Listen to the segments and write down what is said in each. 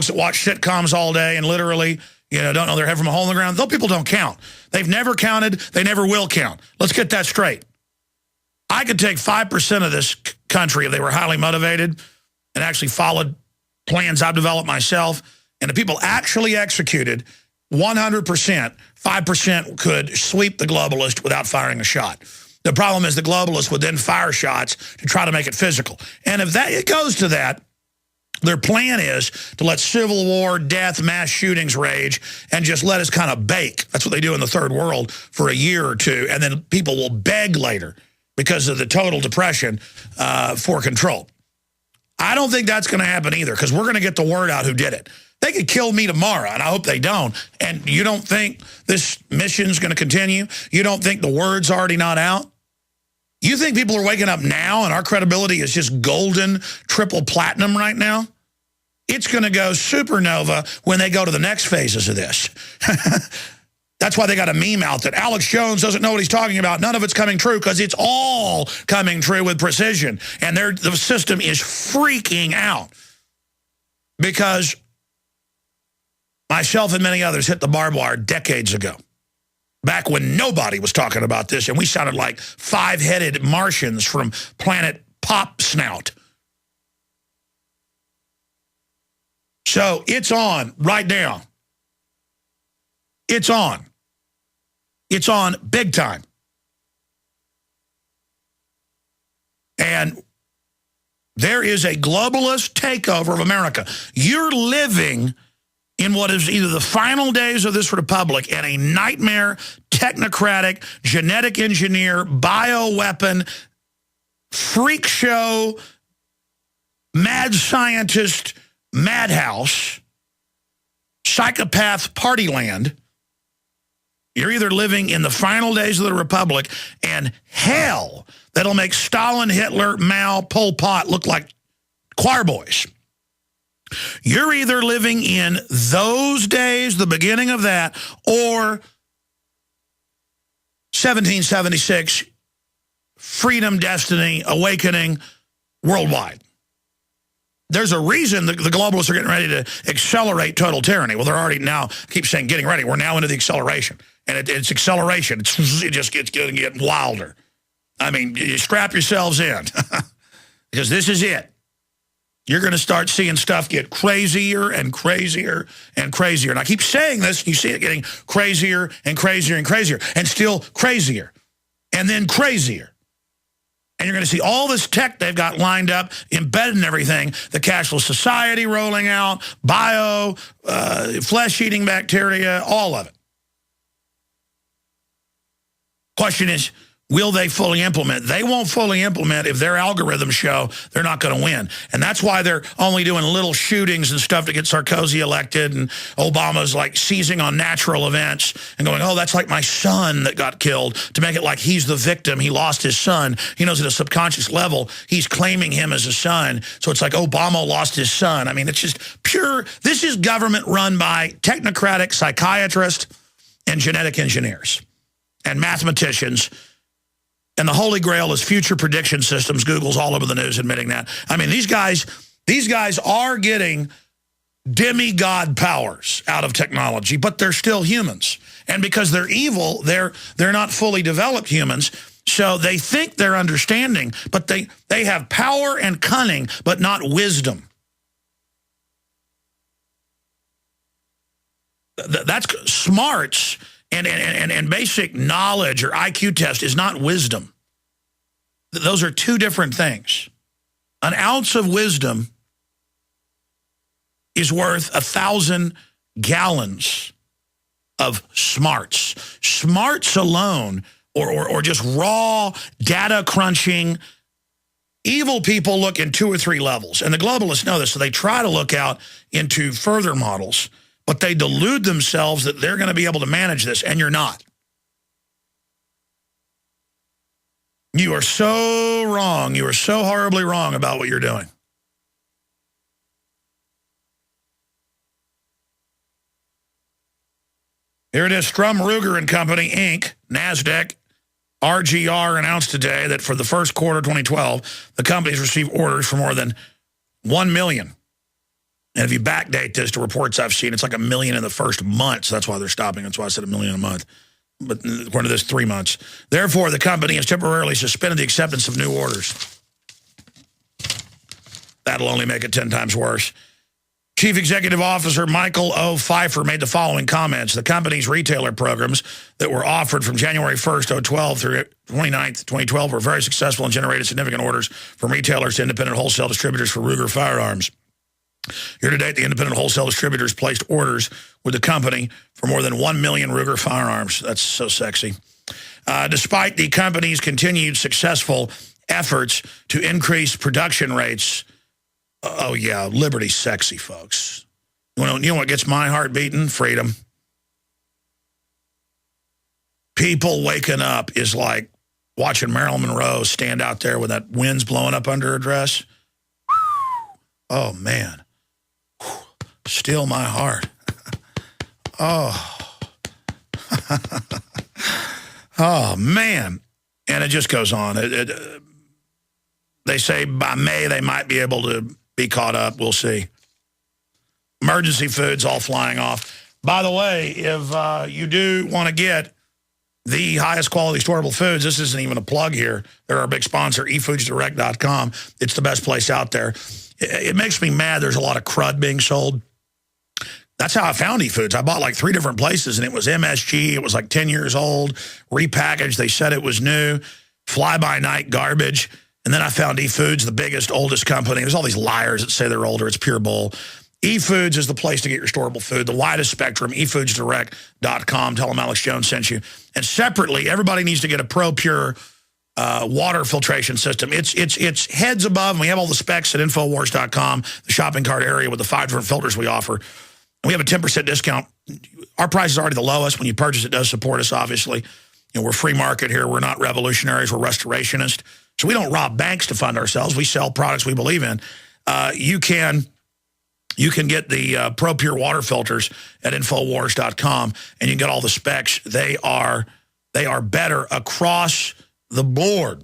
that watch sitcoms all day and literally, don't know their head from a hole in the ground. Those people don't count. They've never counted. They never will count. Let's get that straight. I could take 5% of this country if they were highly motivated and actually followed plans I've developed myself, and the people actually executed 100%, 5% could sweep the globalist without firing a shot. The problem is the globalists would then fire shots to try to make it physical. And if it goes to that, their plan is to let civil war, death, mass shootings rage, and just let us kind of bake. That's what they do in the third world for a year or two, and then people will beg later because of the total depression for control. I don't think that's going to happen either, because we're going to get the word out who did it. They could kill me tomorrow, and I hope they don't. And you don't think this mission's going to continue? You don't think the word's already not out? You think people are waking up now and our credibility is just golden, triple platinum right now? It's going to go supernova when they go to the next phases of this. That's why they got a meme out that Alex Jones doesn't know what he's talking about. None of it's coming true, because it's all coming true with precision. And the system is freaking out because myself and many others hit the barbed wire decades ago, back when nobody was talking about this, and we sounded like five-headed Martians from planet Pop Snout. So it's on right now. It's on. It's on big time. And there is a globalist takeover of America. You're living in what is either the final days of this republic and a nightmare, technocratic, genetic engineer, bioweapon, freak show, mad scientist, madhouse, psychopath party land. You're either living in the final days of the republic and hell that'll make Stalin, Hitler, Mao, Pol Pot look like choir boys. You're either living in those days, the beginning of that, or 1776, freedom, destiny, awakening worldwide. There's a reason the globalists are getting ready to accelerate total tyranny. Well, they're already now, I keep saying getting ready. We're now into the acceleration. And it's acceleration. It just gets going to get wilder. I mean, you strap yourselves in because this is it. You're going to start seeing stuff get crazier and crazier and crazier. And I keep saying this, you see it getting crazier and crazier and crazier, and still crazier, and then crazier. And you're going to see all this tech they've got lined up, embedded in everything, the cashless society rolling out, bio, flesh-eating bacteria, all of it. Question is, will they fully implement? They won't fully implement if their algorithms show they're not going to win. And that's why they're only doing little shootings and stuff to get Sarkozy elected, and Obama's like seizing on natural events and going, oh, that's like my son that got killed, to make it like he's the victim. He lost his son. He knows at a subconscious level he's claiming him as a son. So it's like Obama lost his son. I mean, it's just pure. This is government run by technocratic psychiatrists and genetic engineers and mathematicians. And the holy grail is future prediction systems. Google's all over the news admitting that. I mean, these guys are getting demigod powers out of technology, but they're still humans. And because they're evil, they're not fully developed humans. So they think they're understanding, but they have power and cunning, but not wisdom. That's smarts. And basic knowledge or IQ test is not wisdom. Those are two different things. An ounce of wisdom is worth 1,000 gallons of smarts. Smarts alone, or just raw data crunching, evil people look in 2 or 3 levels. And the globalists know this, so they try to look out into further models. But they delude themselves that they're going to be able to manage this, and you're not. You are so wrong. You are so horribly wrong about what you're doing. Here it is. Strum, Ruger and Company, Inc., NASDAQ, RGR announced today that for the first quarter of 2012, the companies received orders for more than $1 million. And if you backdate this to reports I've seen, it's like 1 million in the first month. So that's why they're stopping. That's why I said 1 million a month. But according to this, 3 months. Therefore, the company has temporarily suspended the acceptance of new orders. That'll only make it 10 times worse. Chief Executive Officer Michael O. Pfeiffer made the following comments. The company's retailer programs that were offered from January 1st, 2012 through 29th, 2012 were very successful and generated significant orders from retailers to independent wholesale distributors for Ruger firearms. Year to date, the independent wholesale distributors placed orders with the company for more than 1 million Ruger firearms. That's so sexy. Despite the company's continued successful efforts to increase production rates, oh yeah, liberty's sexy, folks. You know what gets my heart beating? Freedom. People waking up is like watching Marilyn Monroe stand out there with that wind's blowing up under her dress. Oh, man. Still my heart. Oh. Oh, man. And it just goes on. They say by May they might be able to be caught up. We'll see. Emergency foods all flying off. By the way, if you do want to get the highest quality storable foods, this isn't even a plug here. They're our big sponsor, efoodsdirect.com. It's the best place out there. It makes me mad there's a lot of crud being sold. That's how I found eFoods. I bought like 3 different places, and it was MSG. It was like 10 years old, repackaged. They said it was new, fly-by-night garbage. And then I found eFoods, the biggest, oldest company. There's all these liars that say they're older. It's pure bull. eFoods is the place to get your storable food, the widest spectrum, efoodsdirect.com. Tell them Alex Jones sent you. And separately, everybody needs to get a ProPure water filtration system. It's heads above, and we have all the specs at Infowars.com, the shopping cart area with the 5 different filters we offer. And we have a 10% discount. Our price is already the lowest. When you purchase, it does support us, obviously. You know, we're free market here. We're not revolutionaries. We're restorationists. So we don't rob banks to fund ourselves. We sell products we believe in. You can get the ProPure water filters at Infowars.com, and you can get all the specs. They are better across the board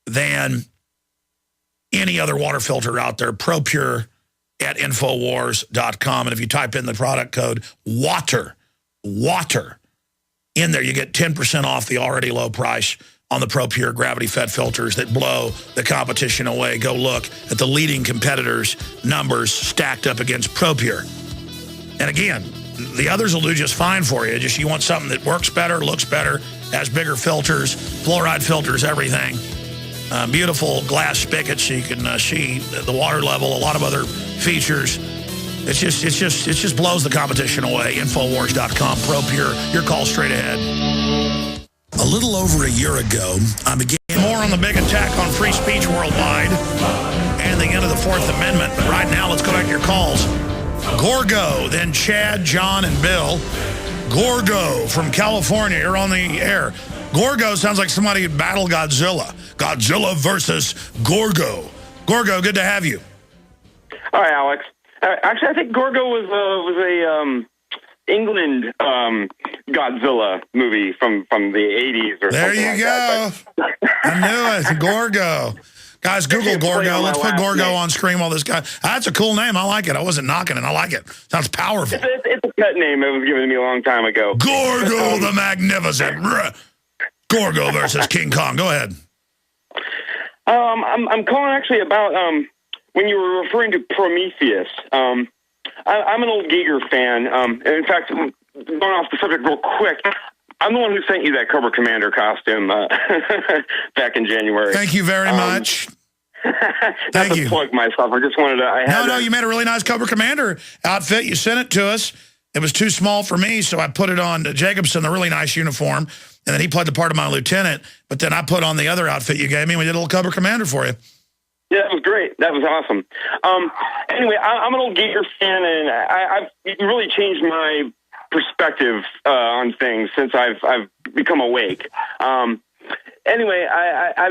than any other water filter out there. ProPure at Infowars.com. And if you type in the product code WATER in there, you get 10% off the already low price on the ProPure gravity-fed filters that blow the competition away. Go look at the leading competitors' numbers stacked up against ProPure. And again, the others will do just fine for you. Just you want something that works better, looks better, has bigger filters, fluoride filters, everything. Beautiful glass spigots so you can see the water level, a lot of other features. It just blows the competition away. Infowars.com, ProPure, your call straight ahead. A little over a year ago, I began more on the big attack on free speech worldwide and the end of the Fourth Amendment. But right now, let's go back to your calls. Gorgo, then Chad, John, and Bill. Gorgo from California, you're on the air. Gorgo sounds like somebody who'd battle Godzilla. Godzilla versus Gorgo. Gorgo, good to have you. Hi, Alex. Actually, I think Gorgo was a England Godzilla movie from the 80s or there something you go. I knew it. Gorgo. Guys, Google Gorgo. Let's put Gorgo on screen while this guy... That's a cool name. I like it. I wasn't knocking it. I like it. Sounds powerful. It's a pet name. It was given to me a long time ago. Gorgo the Magnificent. Gorgo versus King Kong. Go ahead. I'm calling actually about when you were referring to Prometheus. I'm an old Giger fan. And in fact, going off the subject real quick, I'm the one who sent you that Cobra Commander costume back in January. Thank you very much. Thank you. Plug myself. I just wanted to. No, you made a really nice Cobra Commander outfit. You sent it to us. It was too small for me, so I put it on Jacobson, the really nice uniform, and then he played the part of my lieutenant. But then I put on the other outfit you gave me, and we did a little Cobra Commander for you. Yeah, that was great. That was awesome. Anyway, I'm an old Giger fan, and I've really changed my perspective on things since I've become awake. Anyway, I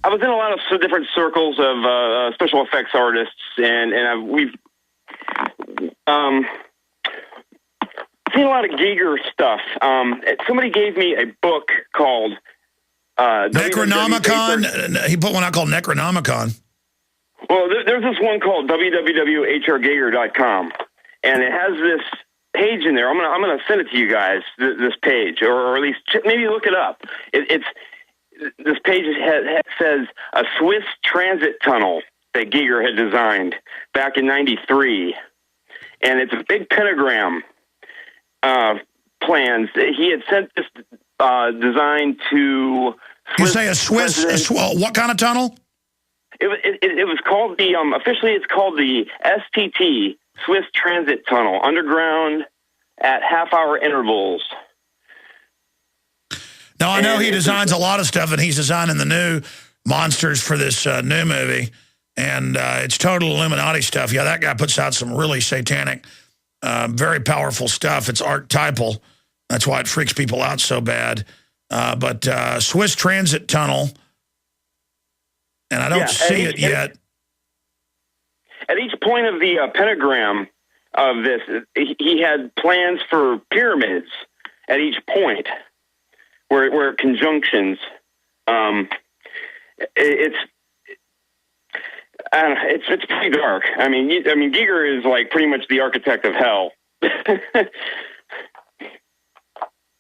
was in a lot of different circles of special effects artists, and we've seen a lot of Giger stuff. Somebody gave me a book called Necronomicon. He put one out called Necronomicon. Well, there's this one called www.hrgager.com, and it has this page in there. I'm gonna send it to you guys. This page, or at least maybe look it up. This page says a Swiss transit tunnel that Giger had designed back in '93, and it's a big pentagram plans. He had sent this design to. You say a Swiss? What kind of tunnel? It was called the officially it's called the STT, Swiss Transit Tunnel, underground at half-hour intervals. Now, I know he designs a lot of stuff, and he's designing the new monsters for this new movie, and it's total Illuminati stuff. Yeah, that guy puts out some really satanic, very powerful stuff. It's archetypal. That's why it freaks people out so bad. But Swiss Transit Tunnel, and I don't see it yet. At each point of the pentagram of this, he had plans for pyramids at each point, where conjunctions. It's pretty dark. I mean, Giger is like pretty much the architect of hell.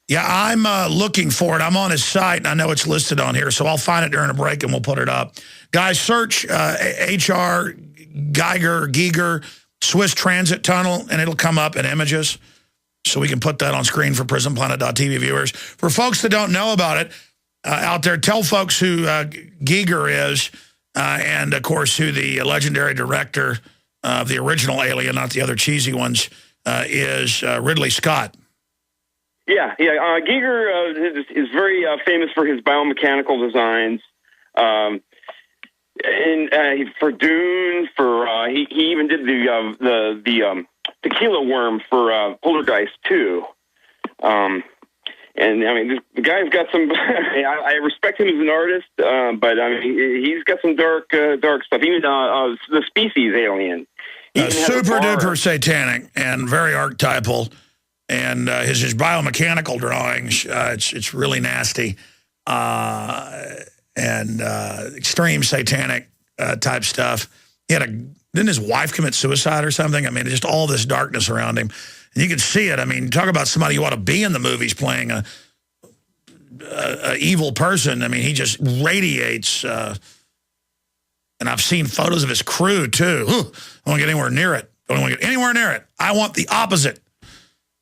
Yeah, I'm looking for it. I'm on his site, and I know it's listed on here, so I'll find it during a break, and we'll put it up. Guys, search H.R. Giger, Swiss Transit Tunnel, and it'll come up in images, so we can put that on screen for Prisonplanet.tv viewers. For folks that don't know about it out there, tell folks who Giger is, and, of course, who the legendary director of the original Alien, not the other cheesy ones, is Ridley Scott. Yeah. Giger is very famous for his biomechanical designs, and for Dune. He even did the tequila worm for Poltergeist 2. And I mean, the guy's got some. I respect him as an artist, but I mean, he's got some dark stuff. Even the Species Alien, super duper satanic and very archetypal. And his biomechanical drawings, it's really nasty, and extreme satanic type stuff. Didn't his wife commit suicide or something? I mean, just all this darkness around him. And you can see it. I mean, talk about somebody you ought to be in the movies playing a evil person. I mean, he just radiates. And I've seen photos of his crew, too. I don't want to get anywhere near it. Don't want to get anywhere near it. I want the opposite.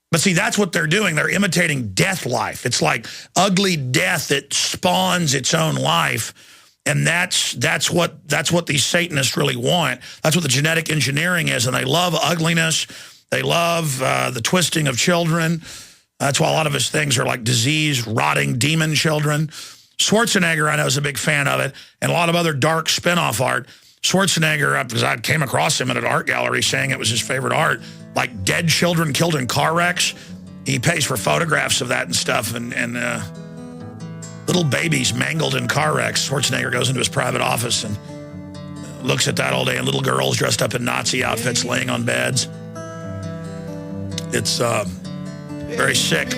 But see, that's what they're doing. They're imitating death life. It's like ugly death that spawns its own life. And that's what these Satanists really want. That's what the genetic engineering is. And they love ugliness. They love the twisting of children. That's why a lot of his things are like diseased, rotting demon children. Schwarzenegger, I know, is a big fan of it. And a lot of other dark spin-off art. Schwarzenegger, because I came across him at an art gallery saying it was his favorite art, like dead children killed in car wrecks. He pays for photographs of that and stuff, and little babies mangled in car wrecks. Schwarzenegger goes into his private office and looks at that all day, and little girls dressed up in Nazi outfits laying on beds. It's very sick.